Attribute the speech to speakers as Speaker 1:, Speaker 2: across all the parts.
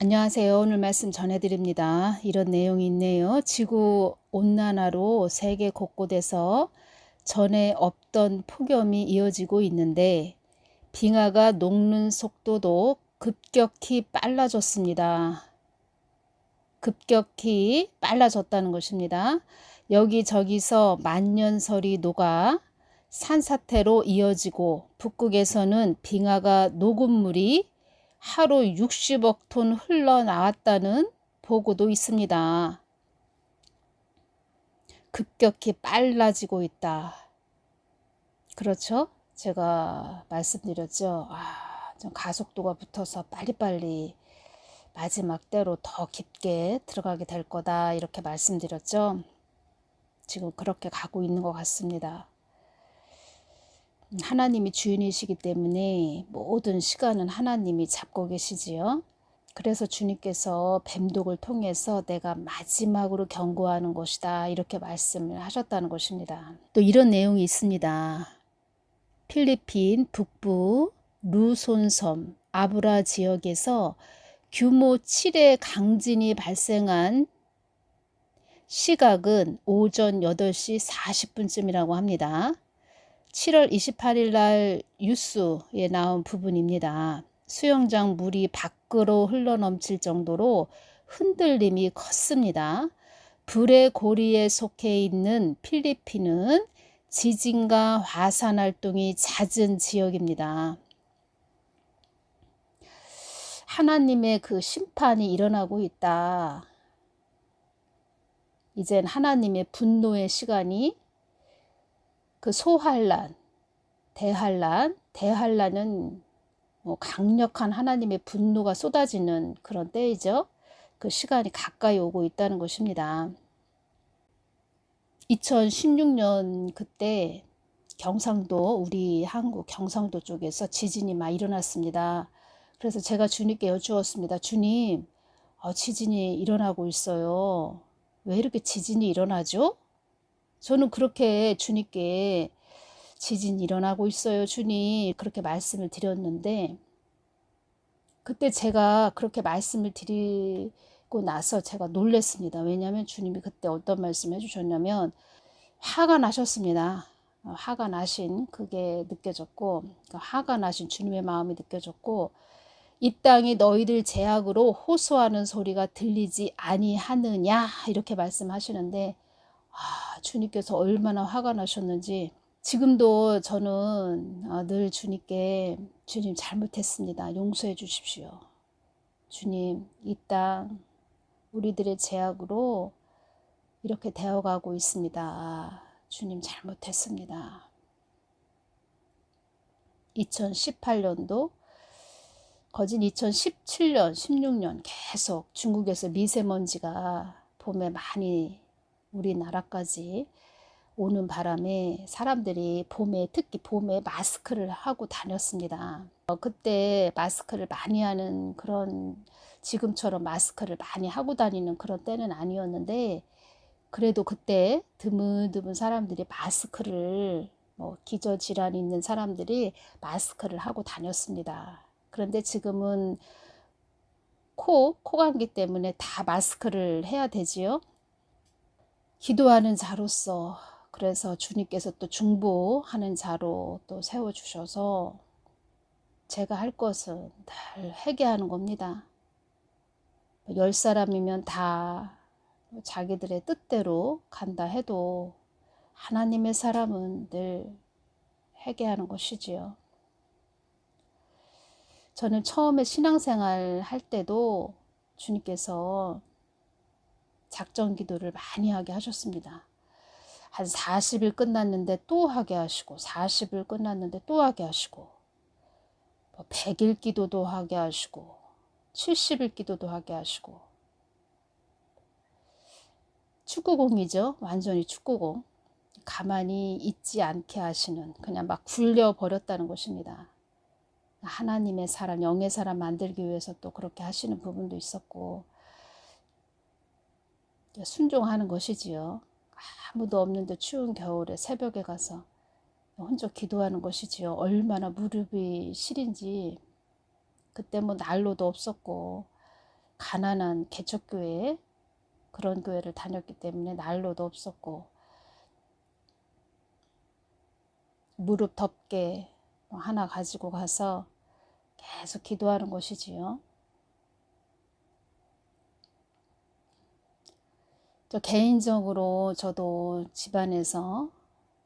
Speaker 1: 안녕하세요. 오늘 말씀 전해드립니다. 이런 내용이 있네요. 지구 온난화로 세계 곳곳에서 전에 없던 폭염이 이어지고 있는데 빙하가 녹는 속도도 급격히 빨라졌습니다. 급격히 빨라졌다는 것입니다. 여기저기서 만년설이 녹아 산사태로 이어지고 북극에서는 빙하가 녹은 물이 하루 60억 톤 흘러나왔다는 보고도 있습니다. 급격히 빨라지고 있다. 그렇죠? 제가 말씀드렸죠. 좀 가속도가 붙어서 빨리빨리 마지막 때로 더 깊게 들어가게 될 거다 이렇게 말씀드렸죠. 지금 그렇게 가고 있는 것 같습니다. 하나님이 주인이시기 때문에 모든 시간은 하나님이 잡고 계시지요. 그래서 주님께서 뱀독을 통해서 내가 마지막으로 경고하는 것이다 이렇게 말씀을 하셨다는 것입니다. 또 이런 내용이 있습니다. 필리핀 북부 루손섬 아브라 지역에서 규모 7의 강진이 발생한 시각은 오전 8시 40분쯤이라고 합니다. 7월 28일 날 뉴스에 나온 부분입니다. 수영장 물이 밖으로 흘러넘칠 정도로 흔들림이 컸습니다. 불의 고리에 속해 있는 필리핀은 지진과 화산 활동이 잦은 지역입니다. 하나님의 그 심판이 일어나고 있다. 이젠 하나님의 분노의 시간이 그 소환란, 대환란은 강력한 하나님의 분노가 쏟아지는 그런 때이죠. 그 시간이 가까이 오고 있다는 것입니다. 2016년 그때 경상도, 우리 한국 경상도 쪽에서 지진이 막 일어났습니다. 그래서 제가 주님께 여쭈었습니다. 주님, 지진이 일어나고 있어요. 왜 이렇게 지진이 일어나죠? 저는 그렇게 주님께 지진이 일어나고 있어요, 주님. 그렇게 말씀을 드렸는데 그때 제가 그렇게 말씀을 드리고 나서 제가 놀랐습니다. 왜냐하면 주님이 그때 어떤 말씀을 해주셨냐면 화가 나셨습니다. 화가 나신 그게 느껴졌고 화가 나신 주님의 마음이 느껴졌고 이 땅이 너희들 제약으로 호소하는 소리가 들리지 아니하느냐 이렇게 말씀하시는데 주님께서 얼마나 화가 나셨는지 지금도 저는 늘 주님께 주님 잘못했습니다. 용서해 주십시오. 주님 이 땅 우리들의 제약으로 이렇게 되어가고 있습니다. 주님 잘못했습니다. 2018년도 거진 2017년 16년 계속 중국에서 미세먼지가 봄에 많이 우리나라까지 오는 바람에 사람들이 특히 봄에 마스크를 하고 다녔습니다. 그때 마스크를 많이 하는 그런 지금처럼 마스크를 많이 하고 다니는 그런 때는 아니었는데 그래도 그때 드문드문 사람들이 마스크를 기저질환이 있는 사람들이 마스크를 하고 다녔습니다. 그런데 지금은 코감기 때문에 다 마스크를 해야 되지요. 기도하는 자로서 그래서 주님께서 또 중보하는 자로 또 세워주셔서 제가 할 것은 늘 회개하는 겁니다. 10사람이면 다 자기들의 뜻대로 간다 해도 하나님의 사람은 늘 회개하는 것이지요. 저는 처음에 신앙생활 할 때도 주님께서 작전 기도를 많이 하게 하셨습니다. 한 40일 끝났는데 또 하게 하시고 40일 끝났는데 또 하게 하시고 100일 기도도 하게 하시고 70일 기도도 하게 하시고 축구공이죠. 완전히 축구공. 가만히 있지 않게 하시는 그냥 막 굴려버렸다는 것입니다. 하나님의 사람, 영의 사람 만들기 위해서 또 그렇게 하시는 부분도 있었고 순종하는 것이지요. 아무도 없는데 추운 겨울에 새벽에 가서 혼자 기도하는 것이지요. 얼마나 무릎이 시린지 그때 난로도 없었고 가난한 개척교회, 그런 교회를 다녔기 때문에 난로도 없었고 무릎 덮개 하나 가지고 가서 계속 기도하는 것이지요. 개인적으로 저도 집안에서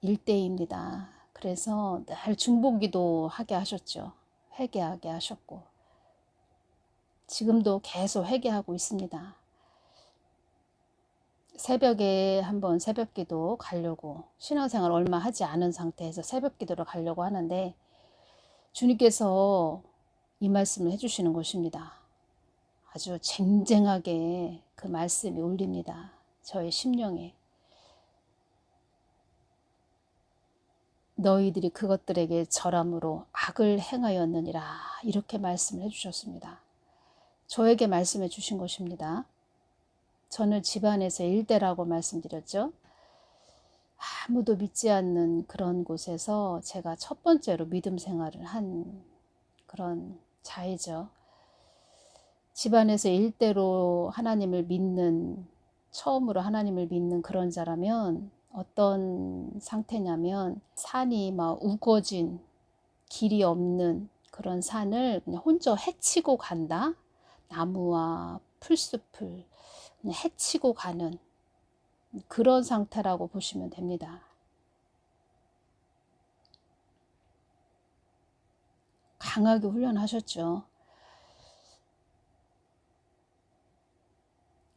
Speaker 1: 일대입니다. 그래서 늘 중보기도 하게 하셨죠. 회개하게 하셨고 지금도 계속 회개하고 있습니다. 새벽에 한번 새벽기도 가려고, 신앙생활 얼마 하지 않은 상태에서 새벽기도를 가려고 하는데 주님께서 이 말씀을 해주시는 것입니다. 아주 쟁쟁하게 그 말씀이 울립니다. 저의 심령에. 너희들이 그것들에게 절함으로 악을 행하였느니라, 이렇게 말씀을 해주셨습니다. 저에게 말씀해 주신 것입니다. 저는 집안에서 일대라고 말씀드렸죠. 아무도 믿지 않는 그런 곳에서 제가 첫 번째로 믿음 생활을 한 그런 자이죠. 집안에서 일대로 하나님을 믿는, 처음으로 하나님을 믿는 그런 자라면 어떤 상태냐면 산이 막 우거진 길이 없는 그런 산을 그냥 혼자 헤치고 간다. 나무와 풀숲을 그냥 헤치고 가는 그런 상태라고 보시면 됩니다. 강하게 훈련하셨죠.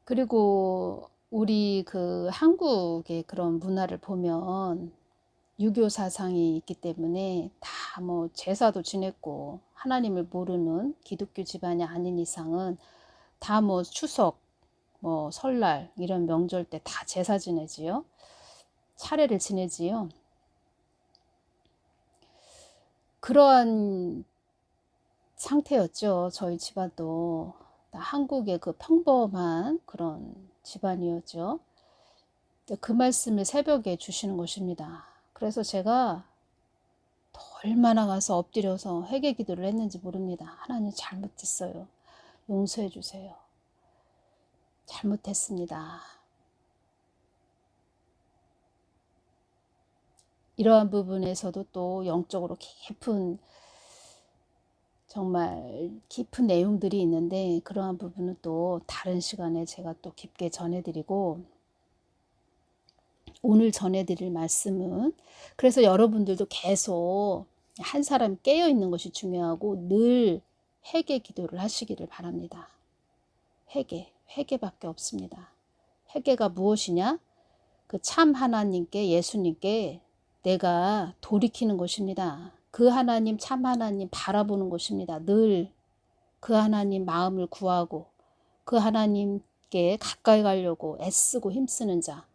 Speaker 1: 그리고 우리 그 한국의 그런 문화를 보면 유교 사상이 있기 때문에 다 뭐 제사도 지냈고, 하나님을 모르는 기독교 집안이 아닌 이상은 다 뭐 추석, 뭐 설날 이런 명절 때 다 제사 지내지요. 차례를 지내지요. 그러한 상태였죠. 저희 집안도 한국의 그 평범한 그런 집안이었죠. 그 말씀을 새벽에 주시는 것입니다. 그래서 제가 얼마나 가서 엎드려서 회개 기도를 했는지 모릅니다. 하나님 잘못했어요. 용서해 주세요. 잘못했습니다. 이러한 부분에서도 또 영적으로 깊은, 정말 깊은 내용들이 있는데 그러한 부분은 또 다른 시간에 제가 또 깊게 전해드리고, 오늘 전해드릴 말씀은, 그래서 여러분들도 계속 한 사람 깨어 있는 것이 중요하고 늘 회개 기도를 하시기를 바랍니다. 회개밖에 없습니다. 회개가 무엇이냐? 그 참 하나님께, 예수님께 내가 돌이키는 것입니다. 그 하나님, 참 하나님 바라보는 것입니다. 늘 그 하나님 마음을 구하고 그 하나님께 가까이 가려고 애쓰고 힘쓰는 자.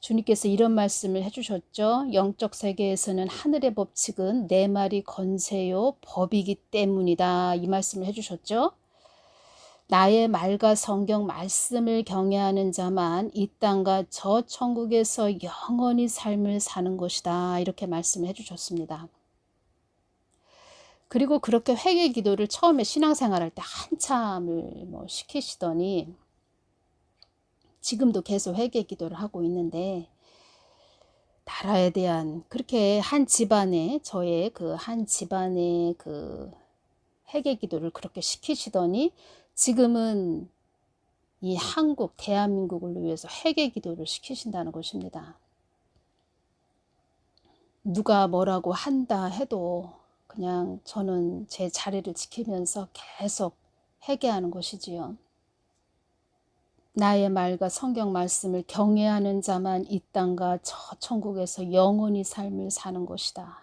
Speaker 1: 주님께서 이런 말씀을 해주셨죠. 영적 세계에서는 하늘의 법칙은 내 말이 건세요 법이기 때문이다. 이 말씀을 해주셨죠. 나의 말과 성경 말씀을 경외하는 자만 이 땅과 저 천국에서 영원히 삶을 사는 것이다. 이렇게 말씀을 해주셨습니다. 그리고 그렇게 회개 기도를 처음에 신앙생활할 때 한참을 시키시더니 지금도 계속 회개 기도를 하고 있는데, 나라에 대한, 그렇게 한 집안에, 저의 그 한 집안의 그 회개 기도를 그렇게 시키시더니 지금은 이 한국, 대한민국을 위해서 회개 기도를 시키신다는 것입니다. 누가 뭐라고 한다 해도 그냥 저는 제 자리를 지키면서 계속 회개하는 것이지요. 나의 말과 성경 말씀을 경외하는 자만 이 땅과 저 천국에서 영원히 삶을 사는 것이다.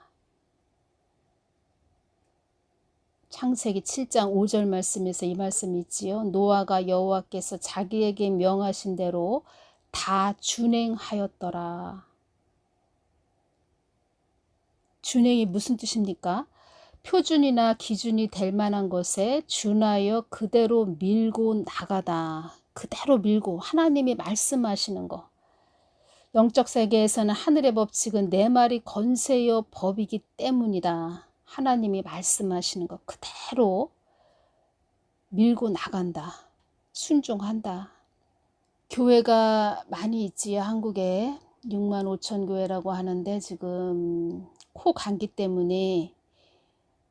Speaker 1: 창세기 7장 5절 말씀에서 이 말씀이 있지요. 노아가 여호와께서 자기에게 명하신 대로 다 준행하였더라. 준행이 무슨 뜻입니까? 표준이나 기준이 될 만한 것에 준하여 그대로 밀고 나가다. 그대로 밀고, 하나님이 말씀하시는 거. 영적 세계에서는 하늘의 법칙은 내 말이 건세여 법이기 때문이다. 하나님이 말씀하시는 거 그대로 밀고 나간다. 순종한다. 교회가 많이 있지. 한국에 6만 5천 교회라고 하는데 지금 코감기 때문에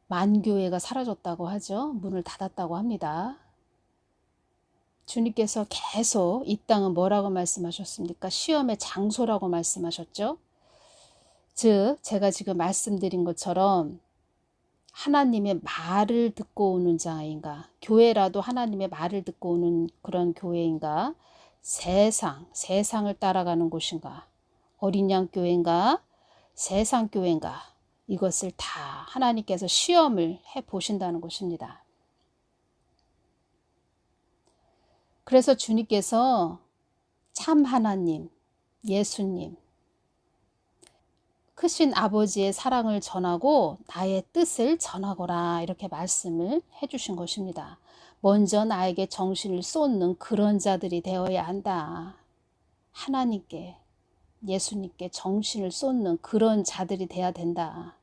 Speaker 1: 만교회가 사라졌다고 하죠. 문을 닫았다고 합니다. 주님께서 계속 이 땅은 뭐라고 말씀하셨습니까? 시험의 장소라고 말씀하셨죠. 즉 제가 지금 말씀드린 것처럼 하나님의 말을 듣고 오는 자인가, 교회라도 하나님의 말을 듣고 오는 그런 교회인가, 세상을 따라가는 곳인가, 어린 양 교회인가, 세상 교회인가, 이것을 다 하나님께서 시험을 해 보신다는 것입니다. 그래서 주님께서 참 하나님, 예수님, 크신 아버지의 사랑을 전하고 나의 뜻을 전하거라, 이렇게 말씀을 해주신 것입니다. 먼저 나에게 정신을 쏟는 그런 자들이 되어야 한다. 하나님께, 예수님께 정신을 쏟는 그런 자들이 돼야 된다.